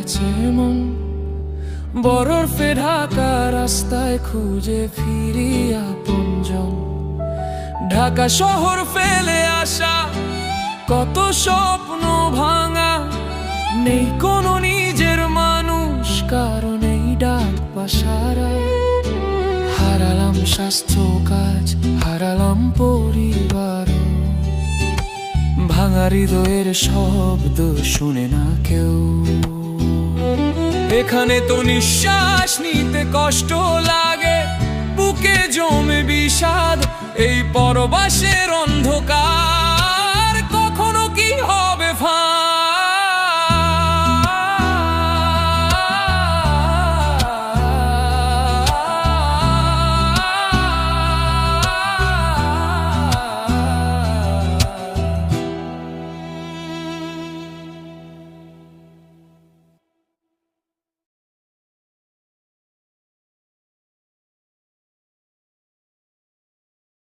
গেছে মন, বরফে ঢাকা রাস্তায় খুঁজে ফিরি আপনজন। ঢাকা শহর ফেলে আসা কত স্বপ্ন ভাঙা, নেই কোনো নিজের মানুষ, কারণ এই ডাক বাসারা। হারালাম স্বাস্থ্য, কাজ হারালাম পরিবার, ভাঙা হৃদয়ের শব্দ শুনে না কেউ। এখানে তো নিঃশ্বাস নিতে কষ্ট লাগে, বুকে জমে বিষাদ এই পরবাসের অন্ধকার।